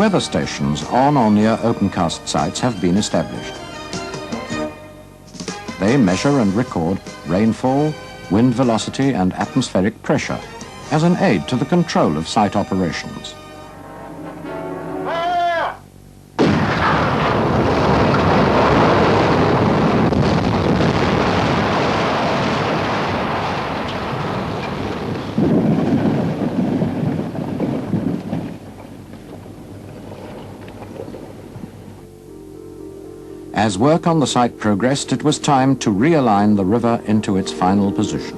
Weather stations on or near opencast sites have been established. They measure and record rainfall, wind velocity and atmospheric pressure as an aid to the control of site operations. As work on the site progressed, it was time to realign the river into its final position.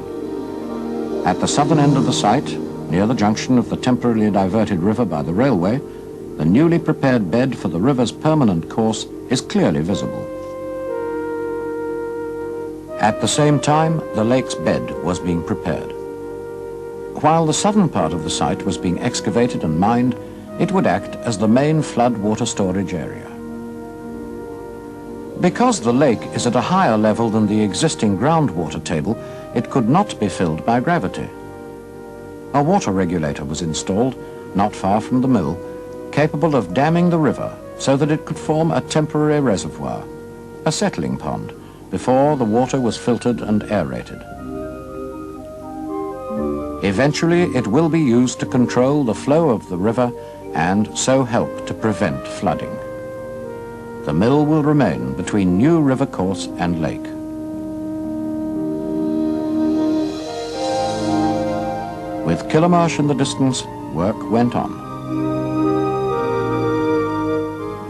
At the southern end of the site, near the junction of the temporarily diverted river by the railway, the newly prepared bed for the river's permanent course is clearly visible. At the same time, the lake's bed was being prepared. While the southern part of the site was being excavated and mined, it would act as the main flood water storage area. Because the lake is at a higher level than the existing groundwater table, it could not be filled by gravity. A water regulator was installed, not far from the mill, capable of damming the river so that it could form a temporary reservoir, a settling pond, before the water was filtered and aerated. Eventually, it will be used to control the flow of the river and so help to prevent flooding. The mill will remain between new river course and lake. With Killamarsh in the distance, work went on.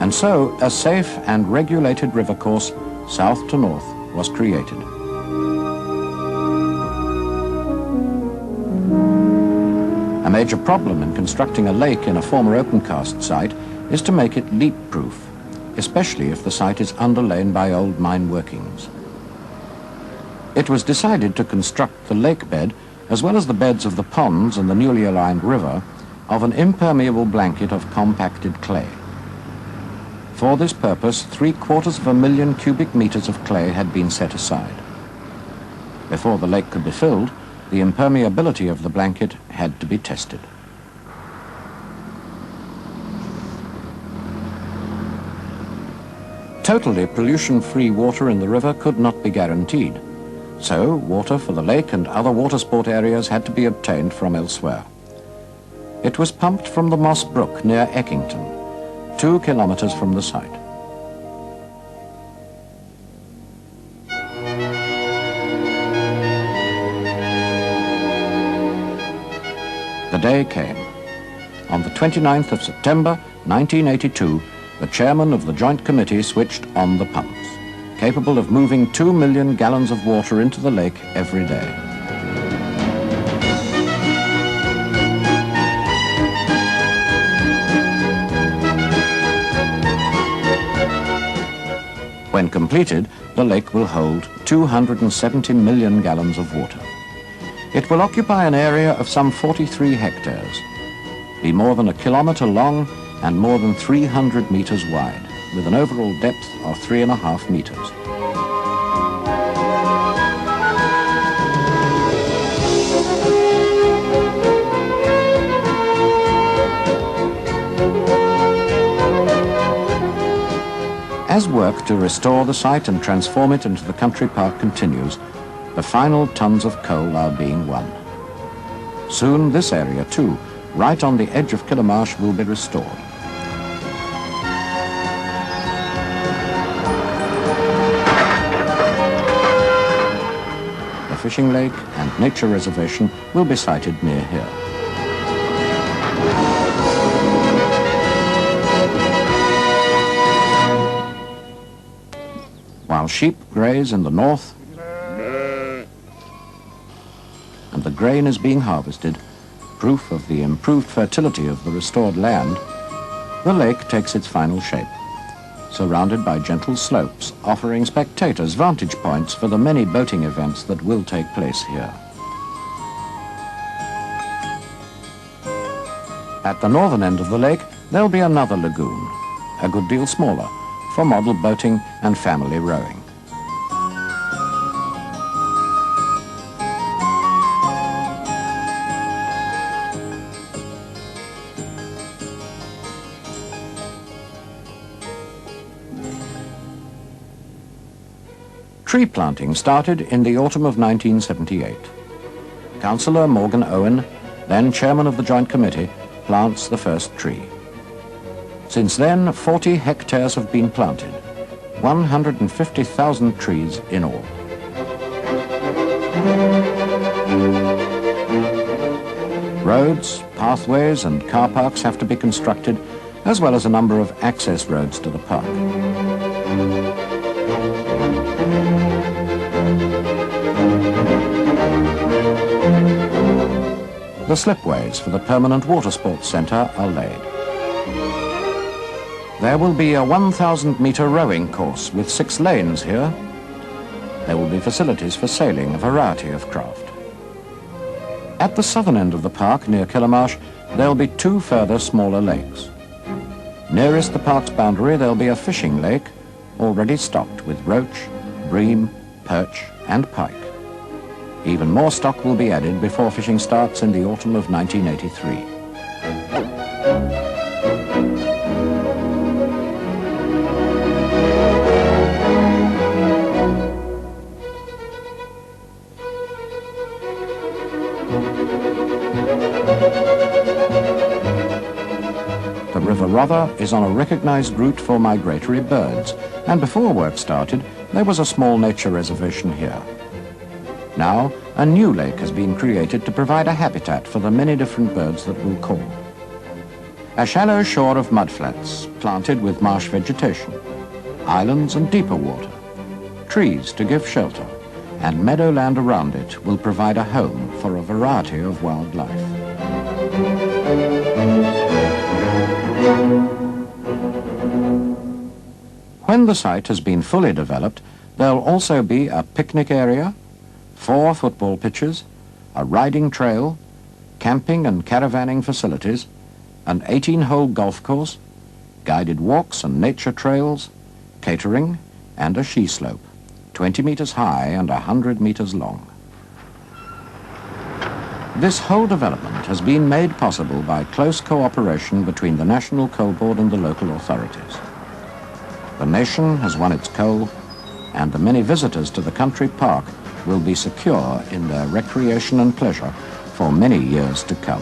And so, a safe and regulated river course, south to north, was created. A major problem in constructing a lake in a former opencast site is to make it leak-proof, especially if the site is underlain by old mine workings. It was decided to construct the lake bed, as well as the beds of the ponds and the newly aligned river, of an impermeable blanket of compacted clay. For this purpose, 750,000 cubic meters of clay had been set aside. Before the lake could be filled, the impermeability of the blanket had to be tested. Totally pollution-free water in the river could not be guaranteed, so water for the lake and other water sport areas had to be obtained from elsewhere. It was pumped from the Moss Brook near Eckington, 2 kilometers from the site. The day came. On the 29th of September, 1982, the chairman of the Joint Committee switched on the pumps, capable of moving 2 million gallons of water into the lake every day. When completed, the lake will hold 270 million gallons of water. It will occupy an area of some 43 hectares, be more than 1 kilometer long and more than 300 meters wide, with an overall depth of 3.5 meters. As work to restore the site and transform it into the country park continues, the final tons of coal are being won. Soon this area too, right on the edge of Killamarsh, will be restored. A fishing lake and nature reservation will be sited near here. While sheep graze in the north and the grain is being harvested, proof of the improved fertility of the restored land, the lake takes its final shape, surrounded by gentle slopes, offering spectators vantage points for the many boating events that will take place here. At the northern end of the lake, there'll be another lagoon, a good deal smaller, for model boating and family rowing. Tree planting started in the autumn of 1978. Councillor Morgan Owen, then chairman of the Joint Committee, plants the first tree. Since then, 40 hectares have been planted, 150,000 trees in all. Roads, pathways and car parks have to be constructed, as well as a number of access roads to the park. The slipways for the permanent water sports centre are laid. There will be a 1,000-metre rowing course with 6 lanes here. There will be facilities for sailing a variety of craft. At the southern end of the park, near Killamarsh, there'll be 2 further smaller lakes. Nearest the park's boundary, there'll be a fishing lake, already stocked with roach, bream, perch and pike. Even more stock will be added before fishing starts in the autumn of 1983. The River Rother is on a recognized route for migratory birds, and before work started, there was a small nature reservation here. Now, a new lake has been created to provide a habitat for the many different birds that will call. A shallow shore of mudflats planted with marsh vegetation, islands and deeper water, trees to give shelter, and meadowland around it will provide a home for a variety of wildlife. When the site has been fully developed, there'll also be a picnic area, 4 football pitches, a riding trail, camping and caravanning facilities, an 18-hole golf course, guided walks and nature trails, catering, and a ski slope, 20 meters high and 100 meters long. This whole development has been made possible by close cooperation between the National Coal Board and the local authorities. The nation has won its coal, and the many visitors to the country park will be secure in their recreation and pleasure for many years to come.